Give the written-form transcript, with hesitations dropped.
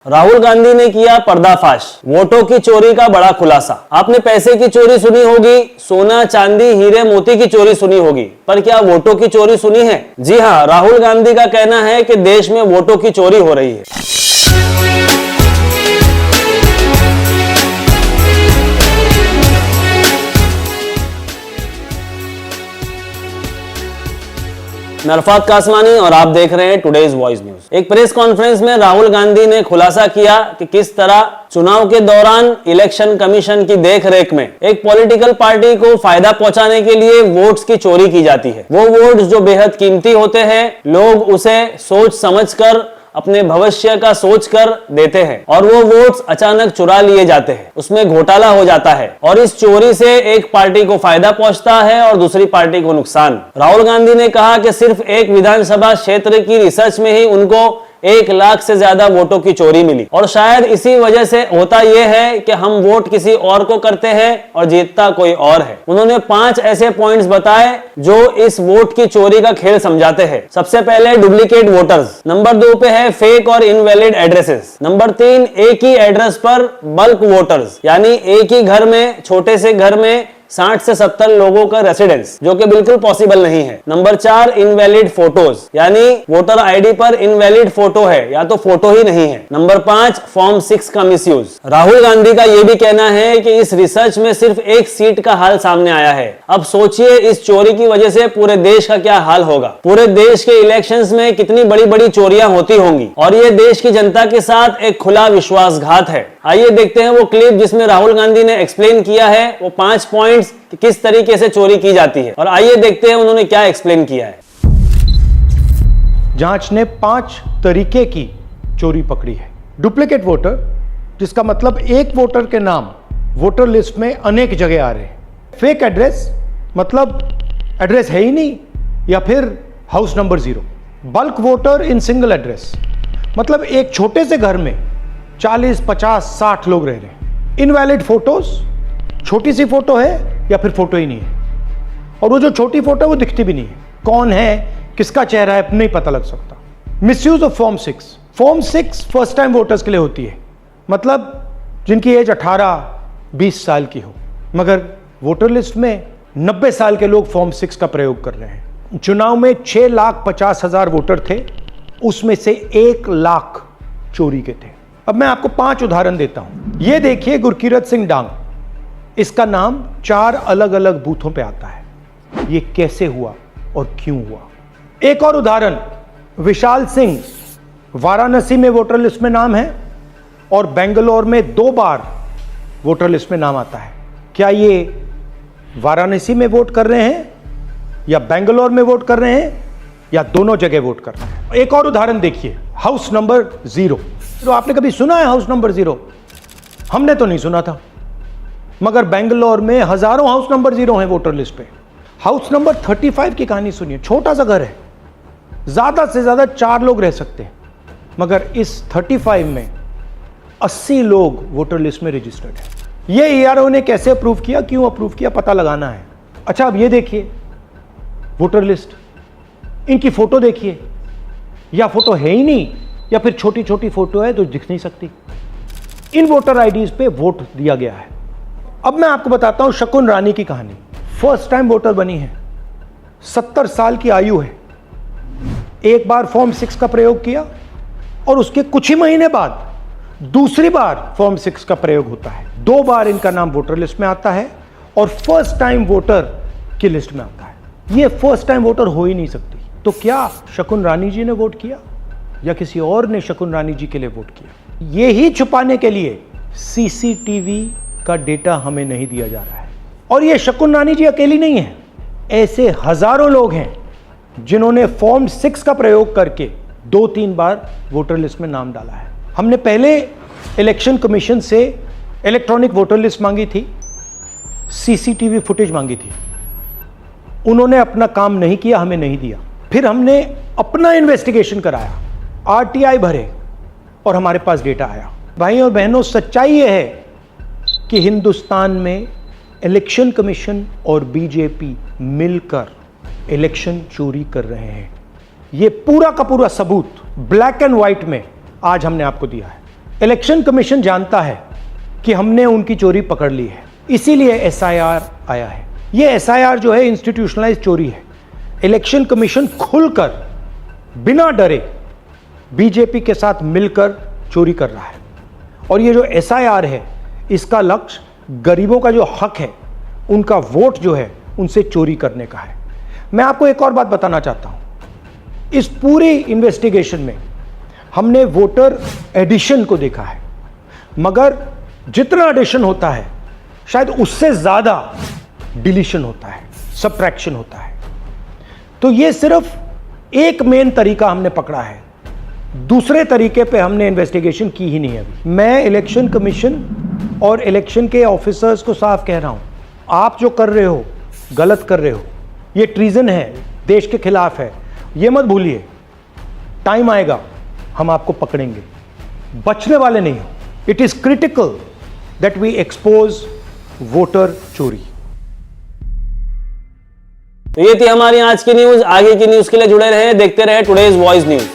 राहुल गांधी ने किया पर्दाफाश, वोटों की चोरी का बड़ा खुलासा। आपने पैसे की चोरी सुनी होगी, सोना चांदी हीरे मोती की चोरी सुनी होगी, पर क्या वोटों की चोरी सुनी है? जी हां, राहुल गांधी का कहना है कि देश में वोटों की चोरी हो रही है। मैं अरफात कासमानी और आप देख रहे हैं टुडेज वॉइस न्यूज। एक प्रेस कॉन्फ्रेंस में राहुल गांधी ने खुलासा किया कि किस तरह चुनाव के दौरान इलेक्शन कमीशन की देखरेख में एक पॉलिटिकल पार्टी को फायदा पहुंचाने के लिए वोट्स की चोरी की जाती है। वो वोट्स जो बेहद कीमती होते हैं, लोग उसे सोच समझकर अपने भविष्य का सोचकर देते हैं और वो वोट्स अचानक चुरा लिए जाते हैं, उसमें घोटाला हो जाता है और इस चोरी से एक पार्टी को फायदा पहुंचता है और दूसरी पार्टी को नुकसान। राहुल गांधी ने कहा कि सिर्फ एक विधानसभा क्षेत्र की रिसर्च में ही उनको 1 लाख से ज्यादा वोटों की चोरी मिली और शायद इसी वजह से होता यह है कि हम वोट किसी और को करते हैं और जीतता कोई और है। उन्होंने 5 ऐसे पॉइंट्स बताए जो इस वोट की चोरी का खेल समझाते हैं। सबसे पहले डुप्लीकेट वोटर्स, नंबर 2 पे है फेक और इनवैलिड एड्रेसेस, नंबर 3 एक ही एड्रेस पर बल्क वोटर्स, यानी एक ही घर में, छोटे से घर में 60 से 70 लोगों का रेसिडेंस, जो कि बिल्कुल पॉसिबल नहीं है। नंबर 4 इनवैलिड फोटोज, यानी वोटर आईडी पर इनवैलिड फोटो है या तो फोटो ही नहीं है। नंबर 5 फॉर्म 6 का मिसयूज। राहुल गांधी का यह भी कहना है कि इस रिसर्च में सिर्फ एक सीट का हाल सामने आया है। अब सोचिए इस चोरी की वजह से पूरे देश का क्या हाल होगा। पूरे देश के इलेक्शंस में कितनी बड़ी बड़ी चोरियां होती होंगी और ये देश की जनता के साथ एक खुला विश्वासघात है। आइए देखते हैं वो क्लिप जिसमें राहुल गांधी ने एक्सप्लेन किया है वो 5 पॉइंट्स कि किस तरीके से चोरी की जाती है और आइए देखते हैं उन्होंने क्या एक्सप्लेन किया है। जांच ने 5 तरीके की चोरी पकड़ी है। डुप्लीकेट वोटर, जिसका मतलब एक वोटर के नाम वोटर लिस्ट में अनेक जगह आ रहे हैं। फेक एड्रेस, मतलब एड्रेस है ही नहीं या फिर house number 0। Bulk voter in single address, मतलब एक छोटे से घर में 40, 50, 60 लोग रह रहे हैं। इनवैलिड फोटोज, छोटी सी फोटो है या फिर फोटो ही नहीं है और वो जो छोटी फोटो है वो दिखती भी नहीं है, कौन है किसका चेहरा है नहीं पता लग सकता। Misuse of form 6। Form 6 first time voters के लिए होती है, मतलब जिनकी एज 18-20 साल की हो, मगर वोटर लिस्ट में 90 साल के लोग फॉर्म 6 का प्रयोग कर रहे हैं। चुनाव में 6,50,000 वोटर थे, उसमें से 1 लाख चोरी के थे। अब मैं आपको 5 उदाहरण देता हूं। ये देखिए गुरकीरत सिंह डांग, इसका नाम 4 अलग अलग बूथों पे आता है। ये कैसे हुआ और क्यों हुआ? एक और उदाहरण, विशाल सिंह, वाराणसी में वोटर लिस्ट में नाम है और बेंगलोर में 2 बार वोटर लिस्ट में नाम आता है। क्या ये वाराणसी में वोट कर रहे हैं या बेंगलोर में वोट कर रहे हैं या दोनों जगह वोट कर रहे हैं? एक और उदाहरण देखिए, हाउस नंबर 0। तो आपने कभी सुना है हाउस नंबर 0? हमने तो नहीं सुना था, मगर बेंगलोर में हजारों हाउस नंबर 0 हैं वोटर लिस्ट पे। हाउस नंबर 35 की कहानी सुनिए। छोटा सा घर है, ज्यादा से ज्यादा 4 लोग रह सकते हैं, मगर इस 35 में 80 लोग वोटर लिस्ट में रजिस्टर्ड है। ये ईआरओ ने कैसे अप्रूव किया, क्यों अप्रूव किया, पता लगाना है। अच्छा, अब ये देखिए वोटर लिस्ट, इनकी फोटो देखिए, या फोटो है ही नहीं या फिर छोटी छोटी फोटो है तो दिख नहीं सकती। इन वोटर आईडीज पे वोट दिया गया है। अब मैं आपको बताता हूं शकुन रानी की कहानी। फर्स्ट टाइम वोटर बनी है, 70 साल की आयु है। एक बार फॉर्म 6 का प्रयोग किया और उसके कुछ ही महीने बाद दूसरी बार फॉर्म 6 का प्रयोग होता है। 2 बार इनका नाम वोटर लिस्ट में आता है और फर्स्ट टाइम वोटर की लिस्ट में आता है। ये फर्स्ट टाइम वोटर हो ही नहीं सकती। तो क्या शकुन रानी जी ने वोट किया या किसी और ने शकुन रानी जी के लिए वोट किया? ये ही छुपाने के लिए सीसीटीवी का डेटा हमें नहीं दिया जा रहा है। और ये शकुन रानी जी अकेली नहीं है, ऐसे हजारों लोग हैं जिन्होंने फॉर्म 6 का प्रयोग करके 2-3 बार वोटर लिस्ट में नाम डाला है। हमने पहले इलेक्शन कमीशन से इलेक्ट्रॉनिक वोटर लिस्ट मांगी थी, सीसीटीवी फुटेज मांगी थी, उन्होंने अपना काम नहीं किया, हमें नहीं दिया। फिर हमने अपना इन्वेस्टिगेशन कराया, आरटीआई भरे और हमारे पास डेटा आया। भाई और बहनों, सच्चाई यह है कि हिंदुस्तान में इलेक्शन कमीशन और बीजेपी मिलकर इलेक्शन चोरी कर रहे हैं। यह पूरा का पूरा सबूत ब्लैक एंड व्हाइट में आज हमने आपको दिया है। इलेक्शन कमीशन जानता है कि हमने उनकी चोरी पकड़ ली है, इसीलिए एसआईआर आया है। ये एसआईआर जो है इंस्टीट्यूशनलाइज चोरी है। इलेक्शन कमीशन खुलकर बिना डरे बीजेपी के साथ मिलकर चोरी कर रहा है। और ये जो एसआईआर है, इसका लक्ष्य गरीबों का जो हक है, उनका वोट जो है, उनसे चोरी करने का है। मैं आपको एक और बात बताना चाहता हूं, इस पूरी इन्वेस्टिगेशन में हमने वोटर एडिशन को देखा है, मगर जितना एडिशन होता है शायद उससे ज्यादा डिलीशन होता है, सब्ट्रैक्शन होता है। तो ये सिर्फ एक मेन तरीका हमने पकड़ा है, दूसरे तरीके पे हमने इन्वेस्टिगेशन की ही नहीं अभी। मैं इलेक्शन कमीशन और इलेक्शन के ऑफिसर्स को साफ कह रहा हूं, आप जो कर रहे हो गलत कर रहे हो, ये ट्रीजन है, देश के खिलाफ है। ये मत भूलिए, टाइम आएगा हम आपको पकड़ेंगे, बचने वाले नहीं हो। It is critical that we expose voter चोरी। तो ये थी हमारी आज की न्यूज। आगे की न्यूज के लिए जुड़े रहे, देखते रहे टुडेज वॉइस न्यूज।